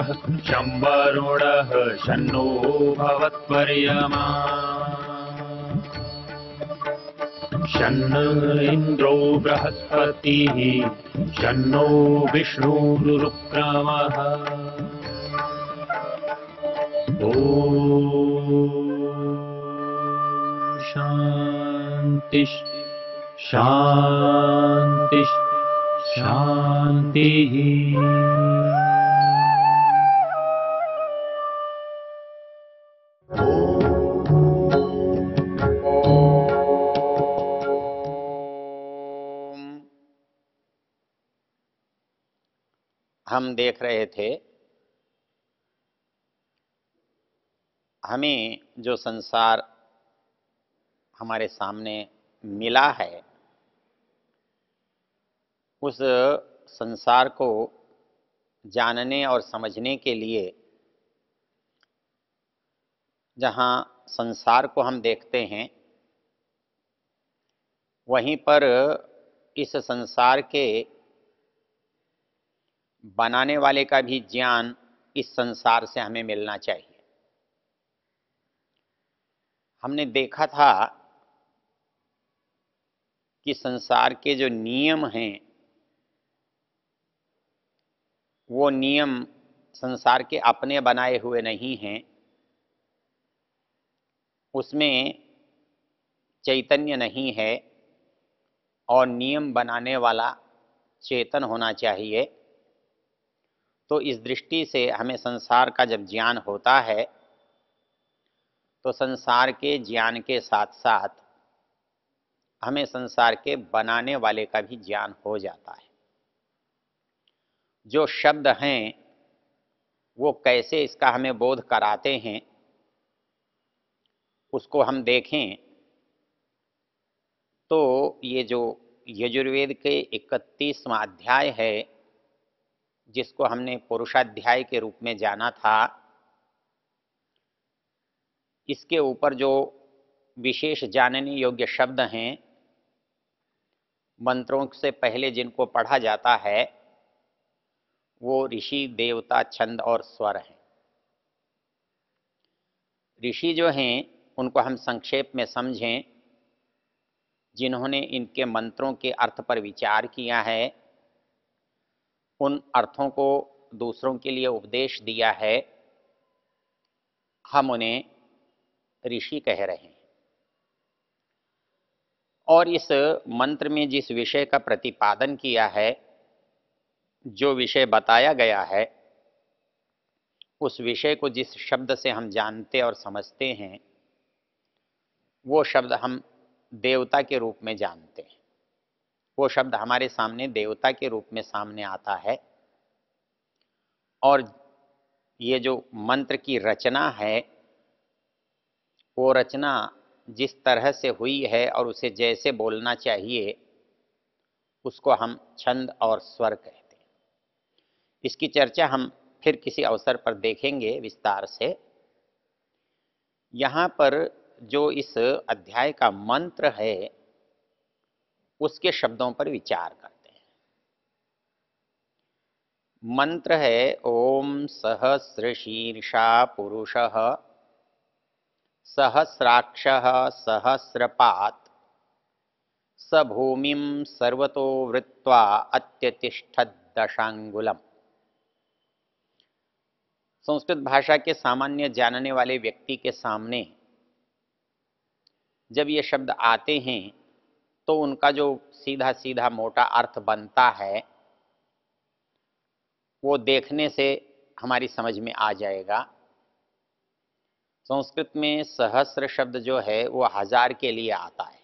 शं वरुणः शन्नो भवत्वर्यमा शन्न इन्द्रो बृहस्पतिः शन्नो विष्णुरुक्रमः ॐ शान्ति शान्ति शान्तिः। हम देख रहे थे हमें जो संसार हमारे सामने मिला है उस संसार को जानने और समझने के लिए जहाँ संसार को हम देखते हैं वहीं पर इस संसार के बनाने वाले का भी ज्ञान इस संसार से हमें मिलना चाहिए। हमने देखा था कि संसार के जो नियम हैं वो नियम संसार के अपने बनाए हुए नहीं हैं, उसमें चैतन्य नहीं है और नियम बनाने वाला चेतन होना चाहिए। तो इस दृष्टि से हमें संसार का जब ज्ञान होता है तो संसार के ज्ञान के साथ साथ हमें संसार के बनाने वाले का भी ज्ञान हो जाता है। जो शब्द हैं वो कैसे इसका हमें बोध कराते हैं उसको हम देखें तो ये जो यजुर्वेद के 31वां अध्याय है जिसको हमने पुरुषाध्याय के रूप में जाना था, इसके ऊपर जो विशेष जानने योग्य शब्द हैं मंत्रों से पहले जिनको पढ़ा जाता है वो ऋषि देवता छंद और स्वर हैं। ऋषि जो हैं उनको हम संक्षेप में समझें, जिन्होंने इनके मंत्रों के अर्थ पर विचार किया है, उन अर्थों को दूसरों के लिए उपदेश दिया है, हम उन्हें ऋषि कह रहे हैं। और इस मंत्र में जिस विषय का प्रतिपादन किया है, जो विषय बताया गया है, उस विषय को जिस शब्द से हम जानते और समझते हैं वो शब्द हम देवता के रूप में जानते हैं। वो शब्द हमारे सामने देवता के रूप में सामने आता है। और ये जो मंत्र की रचना है वो रचना जिस तरह से हुई है और उसे जैसे बोलना चाहिए उसको हम छंद और स्वर कहते हैं। इसकी चर्चा हम फिर किसी अवसर पर देखेंगे विस्तार से। यहाँ पर जो इस अध्याय का मंत्र है उसके शब्दों पर विचार करते हैं। मंत्र है ओम सहस्रशीर्षा पुरुषः सहस्राक्षः सहस्रपात् स भूमिं सर्वतो वृत्वा अत्यतिष्ठत् दशांगुलम। संस्कृत भाषा के सामान्य जानने वाले व्यक्ति के सामने जब ये शब्द आते हैं तो उनका जो सीधा सीधा मोटा अर्थ बनता है वो देखने से हमारी समझ में आ जाएगा। संस्कृत में सहस्र शब्द जो है वो 1000 के लिए आता है।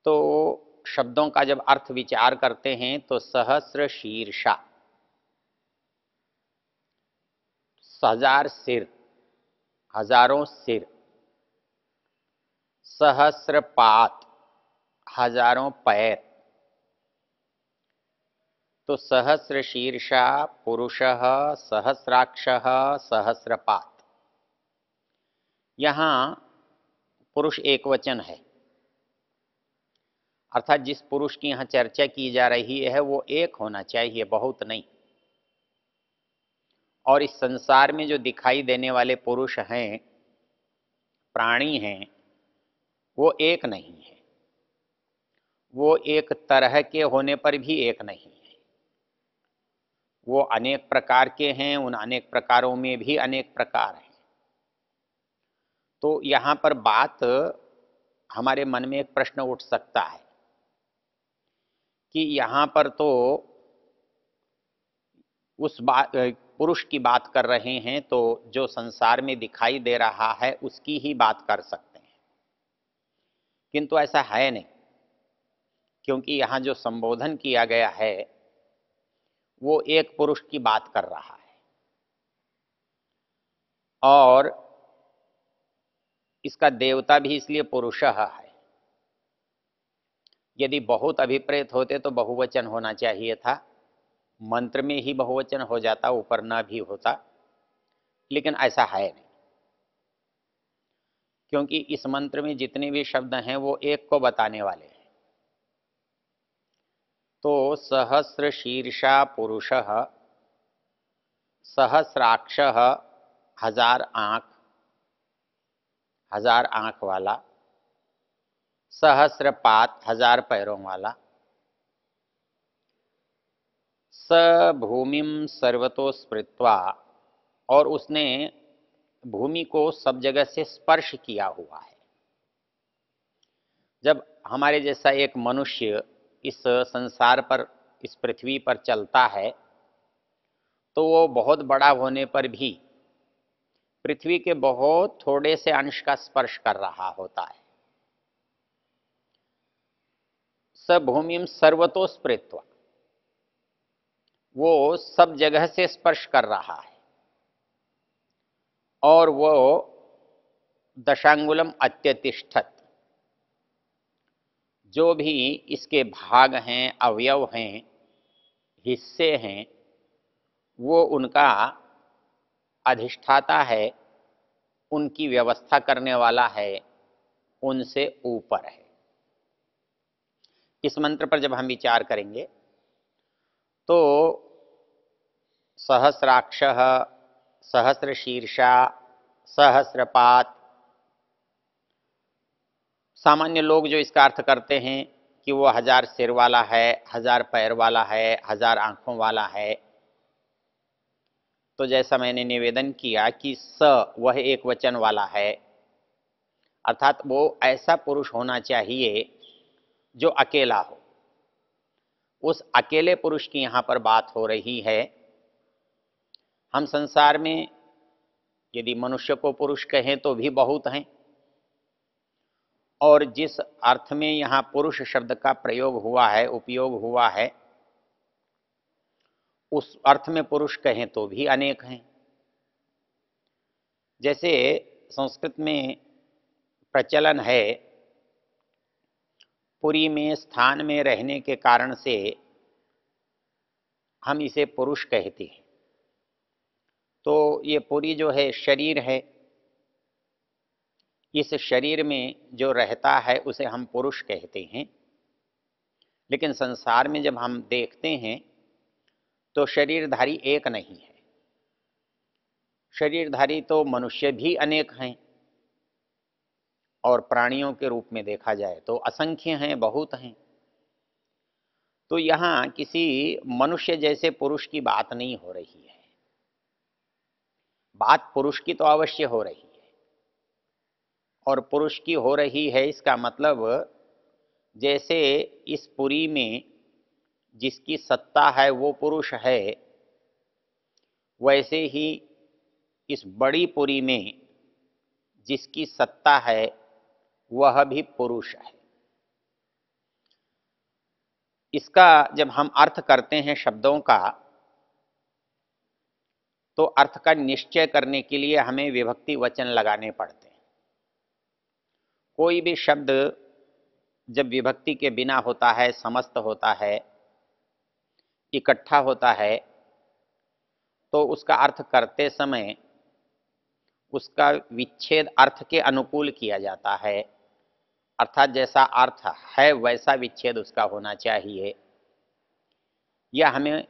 तो शब्दों का जब अर्थ विचार करते हैं तो सहस्र शीर्षा, 1000 सिर, हजारों सिर, सहस्रपात, हजारों पैर। तो सहस्र शीर्षा पुरुषः सहस्राक्षः सहस्रपात। यहाँ पुरुष एक वचन है, अर्थात जिस पुरुष की यहाँ चर्चा की जा रही है वो एक होना चाहिए, बहुत नहीं। और इस संसार में जो दिखाई देने वाले पुरुष हैं, प्राणी हैं, वो एक नहीं है। वो एक तरह के होने पर भी एक नहीं है। वो अनेक प्रकार के हैं, उन अनेक प्रकारों में भी अनेक प्रकार हैं। तो यहाँ पर बात, हमारे मन में एक प्रश्न उठ सकता है कि यहाँ पर तो उस बात, पुरुष की बात कर रहे हैं, तो जो संसार में दिखाई दे रहा है उसकी ही बात कर सकते हैं, किंतु ऐसा है नहीं। क्योंकि यहाँ जो संबोधन किया गया है वो एक पुरुष की बात कर रहा है, और इसका देवता भी इसलिए पुरुषः है। यदि बहुत अभिप्रेत होते तो बहुवचन होना चाहिए था, मंत्र में ही बहुवचन हो जाता, ऊपर न भी होता, लेकिन ऐसा है नहीं। क्योंकि इस मंत्र में जितने भी शब्द हैं वो एक को बताने वाले हैं। तो सहस्र शीर्षा पुरुषः, सहस्राक्षः, हजार आंख वाला, सहस्रपात, 1000 पैरों वाला, स भूमिम सर्वतो स्पृत्वा, और उसने भूमि को सब जगह से स्पर्श किया हुआ है। जब हमारे जैसा एक मनुष्य इस संसार पर, इस पृथ्वी पर चलता है, तो वो बहुत बड़ा होने पर भी पृथ्वी के बहुत थोड़े से अंश का स्पर्श कर रहा होता है। स भूमिम सर्वतो स्पृत्वा, वो सब जगह से स्पर्श कर रहा है, और वो दशांगुलम अत्यतिष्ठत, जो भी इसके भाग हैं, अवयव हैं, हिस्से हैं, वो उनका अधिष्ठाता है, उनकी व्यवस्था करने वाला है, उनसे ऊपर है। इस मंत्र पर जब हम विचार करेंगे तो सहस्राक्षः, सहस्रशीर्षा, सहस्रपात, सामान्य लोग जो इसका अर्थ करते हैं कि वो 1000 सिर वाला है, 1000 पैर वाला है, 1000 आंखों वाला है, तो जैसा मैंने निवेदन किया कि स वह एक वचन वाला है, अर्थात वो ऐसा पुरुष होना चाहिए जो अकेला हो। उस अकेले पुरुष की यहाँ पर बात हो रही है। हम संसार में यदि मनुष्य को पुरुष कहें तो भी बहुत हैं, और जिस अर्थ में यहाँ पुरुष शब्द का प्रयोग हुआ है, उपयोग हुआ है, उस अर्थ में पुरुष कहें तो भी अनेक हैं। जैसे संस्कृत में प्रचलन है, पुरी में स्थान में रहने के कारण से हम इसे पुरुष कहते हैं। तो ये पुरी जो है शरीर है, इस शरीर में जो रहता है उसे हम पुरुष कहते हैं। लेकिन संसार में जब हम देखते हैं तो शरीरधारी एक नहीं है। शरीरधारी तो मनुष्य भी अनेक हैं, और प्राणियों के रूप में देखा जाए तो असंख्य हैं, बहुत हैं। तो यहाँ किसी मनुष्य जैसे पुरुष की बात नहीं हो रही है। बात पुरुष की तो अवश्य हो रही है, और पुरुष की हो रही है इसका मतलब, जैसे इस पुरी में जिसकी सत्ता है वो पुरुष है, वैसे ही इस बड़ी पुरी में जिसकी सत्ता है वह भी पुरुष है। इसका जब हम अर्थ करते हैं शब्दों का, तो अर्थ का निश्चय करने के लिए हमें विभक्ति वचन लगाने पड़ते हैं। कोई भी शब्द जब विभक्ति के बिना होता है, समस्त होता है, इकट्ठा होता है, तो उसका अर्थ करते समय उसका विच्छेद अर्थ के अनुकूल किया जाता है। अर्थात जैसा अर्थ है वैसा विच्छेद उसका होना चाहिए, या हमें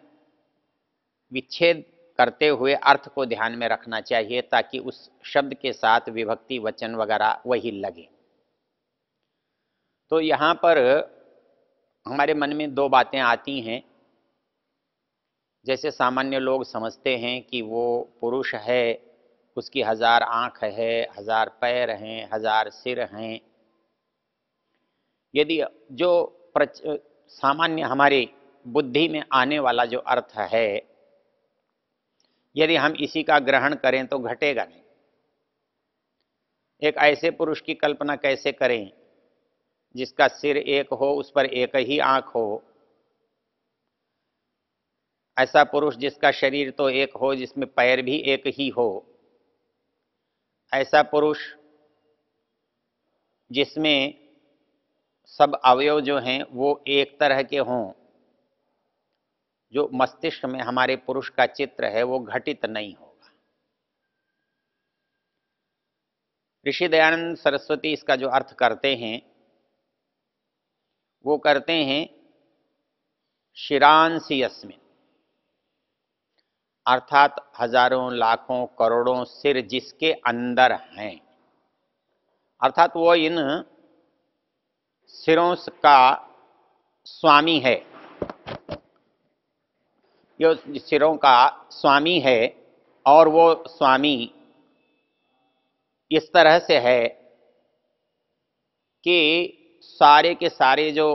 विच्छेद करते हुए अर्थ को ध्यान में रखना चाहिए ताकि उस शब्द के साथ विभक्ति वचन वगैरह वही लगे। तो यहाँ पर हमारे मन में दो बातें आती हैं। जैसे सामान्य लोग समझते हैं कि वो पुरुष है, उसकी 1000 आँख है, 1000 पैर हैं, 1000 सिर हैं। यदि जो सामान्य हमारी बुद्धि में आने वाला जो अर्थ है, यदि हम इसी का ग्रहण करें तो घटेगा नहीं। एक ऐसे पुरुष की कल्पना कैसे करें जिसका सिर एक हो, उस पर एक ही आँख हो। ऐसा पुरुष जिसका शरीर तो एक हो, जिसमें पैर भी एक ही हो। ऐसा पुरुष जिसमें सब अवयव जो हैं वो एक तरह के हों। जो मस्तिष्क में हमारे पुरुष का चित्र है वो घटित नहीं होगा। ऋषि दयानंद सरस्वती इसका जो अर्थ करते हैं वो करते हैं शिरांसि यस्मिन्, अर्थात हजारों लाखों करोड़ों सिर जिसके अंदर हैं। अर्थात वो इन सिरों का स्वामी है, जो सिरों का स्वामी है। और वो स्वामी इस तरह से है कि सारे के सारे जो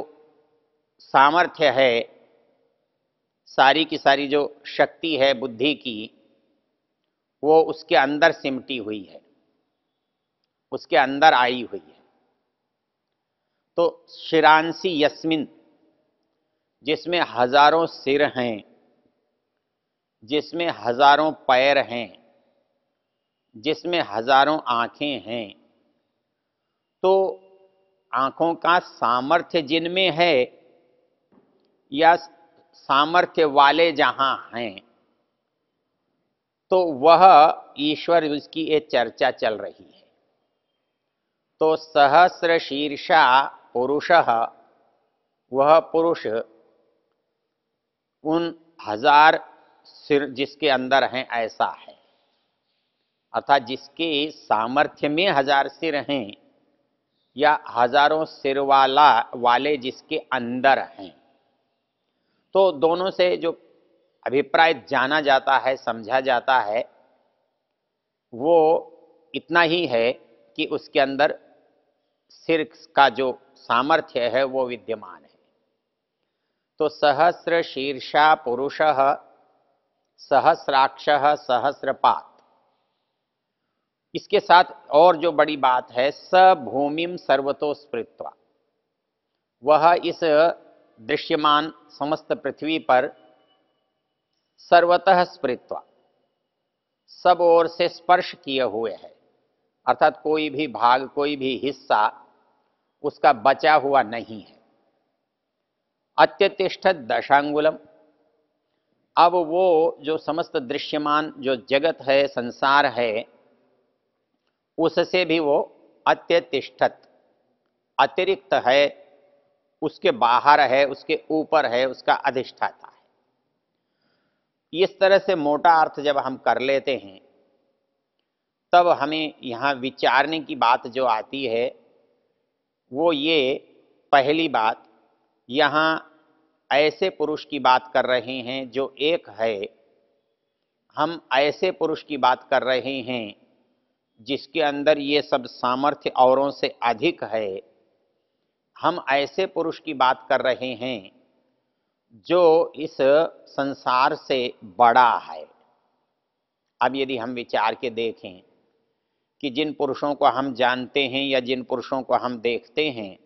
सामर्थ्य है, सारी की सारी जो शक्ति है बुद्धि की, वो उसके अंदर सिमटी हुई है, उसके अंदर आई हुई है। तो शिरांसि यस्मिन्, जिसमें हजारों सिर हैं, जिसमें हजारों पैर हैं, जिसमें हजारों आंखें हैं। तो आंखों का सामर्थ्य जिनमें है या सामर्थ्य वाले जहां हैं, तो वह ईश्वर, उसकी ये चर्चा चल रही है। तो सहस्र शीर्षा पुरुषः, वह पुरुष उन 1000 सिर जिसके अंदर हैं ऐसा है। अर्थात जिसके सामर्थ्य में 1000 सिर हैं या हजारों सिर वाले जिसके अंदर हैं। तो दोनों से जो अभिप्राय जाना जाता है, समझा जाता है, वो इतना ही है कि उसके अंदर सिर का जो सामर्थ्य है वो विद्यमान है। तो सहस्र शीर्षा पुरुषः सहस्राक्षः सहस्रपात्। इसके साथ और जो बड़ी बात है, स भूमिम सर्वतो स्पृत्वा, वह इस दृश्यमान समस्त पृथ्वी पर सर्वतः स्पृत्वा, सब ओर से स्पर्श किए हुए है। अर्थात कोई भी भाग, कोई भी हिस्सा उसका बचा हुआ नहीं है। अत्यतिष्ठत दशांगुलम, अब वो जो समस्त दृश्यमान जो जगत है, संसार है, उससे भी वो अत्यतिष्ठत, अतिरिक्त है, उसके बाहर है, उसके ऊपर है, उसका अधिष्ठाता है। इस तरह से मोटा अर्थ जब हम कर लेते हैं तब हमें यहाँ विचारने की बात जो आती है वो ये, पहली बात, यहाँ ऐसे पुरुष की बात कर रहे हैं जो एक है। हम ऐसे पुरुष की बात कर रहे हैं जिसके अंदर ये सब सामर्थ्य औरों से अधिक है। हम ऐसे पुरुष की बात कर रहे हैं जो इस संसार से बड़ा है। अब यदि हम विचार के देखें कि जिन पुरुषों को हम जानते हैं या जिन पुरुषों को हम देखते हैं,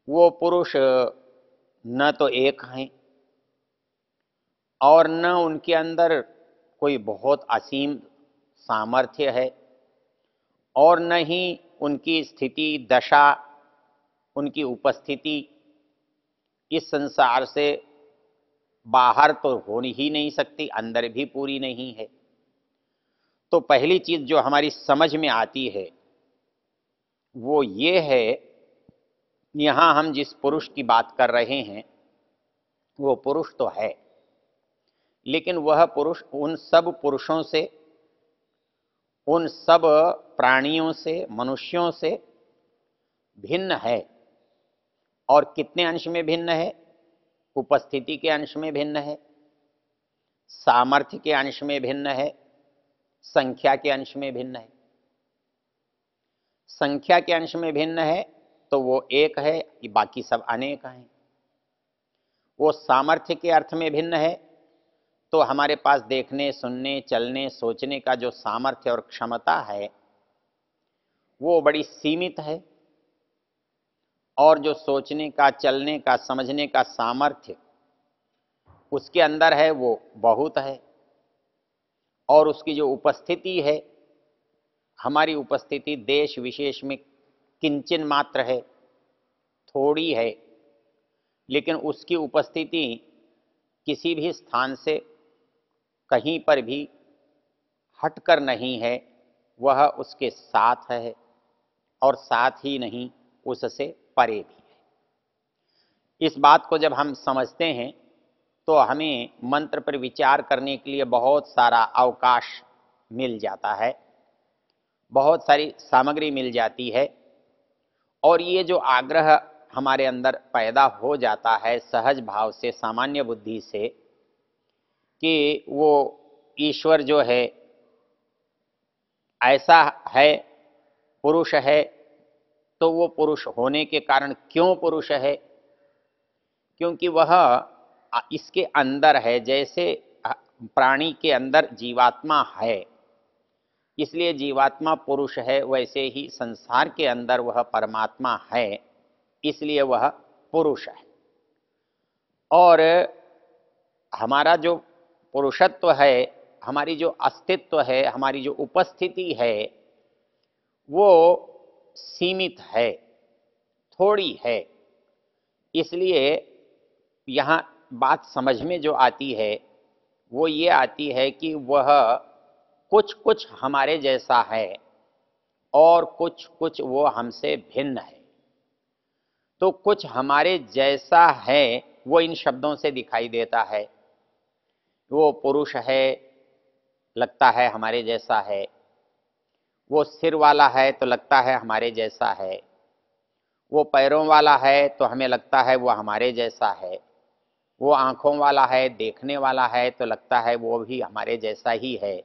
वो पुरुष न तो एक हैं और न उनके अंदर कोई बहुत असीम सामर्थ्य है, और न ही उनकी स्थिति, दशा, उनकी उपस्थिति इस संसार से बाहर तो हो ही नहीं सकती, अंदर भी पूरी नहीं है। तो पहली चीज जो हमारी समझ में आती है वो ये है, यहाँ हम जिस पुरुष की बात कर रहे हैं वो पुरुष तो है। लेकिन वह पुरुष उन सब पुरुषों से, उन सब प्राणियों से, मनुष्यों से भिन्न है। और कितने अंश में भिन्न है? उपस्थिति के अंश में भिन्न है, सामर्थ्य के अंश में भिन्न है, संख्या के अंश में भिन्न है। संख्या के अंश में भिन्न है तो वो एक है, बाकी सब अनेक हैं। वो सामर्थ्य के अर्थ में भिन्न है तो हमारे पास देखने, सुनने, चलने, सोचने का जो सामर्थ्य और क्षमता है वो बड़ी सीमित है, और जो सोचने का, चलने का, समझने का सामर्थ्य उसके अंदर है वो बहुत है। और उसकी जो उपस्थिति है, हमारी उपस्थिति देश विशेष में किंचन मात्र है, थोड़ी है, लेकिन उसकी उपस्थिति किसी भी स्थान से कहीं पर भी हटकर नहीं है, वह उसके साथ है और साथ ही नहीं उससे परे भी है। इस बात को जब हम समझते हैं तो हमें मंत्र पर विचार करने के लिए बहुत सारा अवकाश मिल जाता है, बहुत सारी सामग्री मिल जाती है। और ये जो आग्रह हमारे अंदर पैदा हो जाता है सहज भाव से, सामान्य बुद्धि से, कि वो ईश्वर जो है ऐसा है, पुरुष है, तो वो पुरुष होने के कारण क्यों पुरुष है? क्योंकि वह इसके अंदर है, जैसे प्राणी के अंदर जीवात्मा है, इसलिए जीवात्मा पुरुष है, वैसे ही संसार के अंदर वह परमात्मा है, इसलिए वह पुरुष है। और हमारा जो पुरुषत्व है, हमारी जो अस्तित्व है, हमारी जो उपस्थिति है, वो सीमित है, थोड़ी है। इसलिए यहाँ बात समझ में जो आती है वो ये आती है कि वह कुछ कुछ हमारे जैसा है और कुछ कुछ वो हमसे भिन्न है। तो कुछ हमारे जैसा है वो इन शब्दों से दिखाई देता है। वो पुरुष है, लगता है हमारे जैसा है। वो सिर वाला है तो लगता है हमारे जैसा है। वो पैरों वाला है तो हमें लगता है वो हमारे जैसा है। वो आँखों वाला है, देखने वाला है तो लगता है वो भी हमारे जैसा ही है।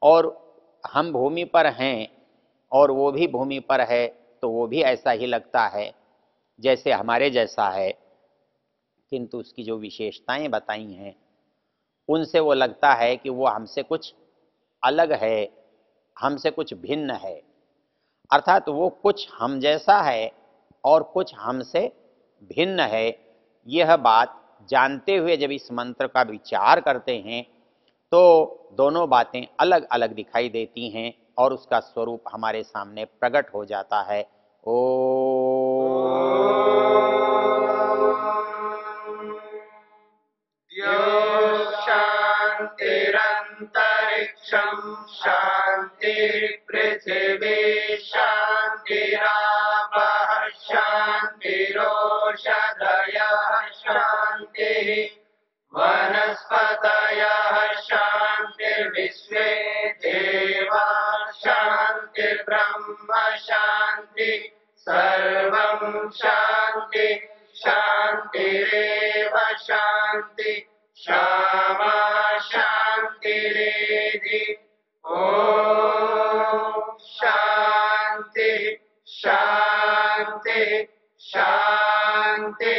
और हम भूमि पर हैं और वो भी भूमि पर है तो वो भी ऐसा ही लगता है जैसे हमारे जैसा है। किंतु उसकी जो विशेषताएं बताई हैं उनसे वो लगता है कि वो हमसे कुछ अलग है, हमसे कुछ भिन्न है। अर्थात वो कुछ हम जैसा है और कुछ हमसे भिन्न है। यह बात जानते हुए जब इस मंत्र का विचार करते हैं तो दोनों बातें अलग अलग दिखाई देती हैं और उसका स्वरूप हमारे सामने प्रकट हो जाता है। ओ शांतिरंतरिक्षं शांति पृथिवी शांतिरापः शांतिरोषधयः शांतिः वनस्पतयः शांतिर्विश्वे देवा शांतिर्ब्रह्म शांति सर्वं शांति शांतिरेव शांति क्षमा शांतिरेधि। ओम शांति शांति शांति।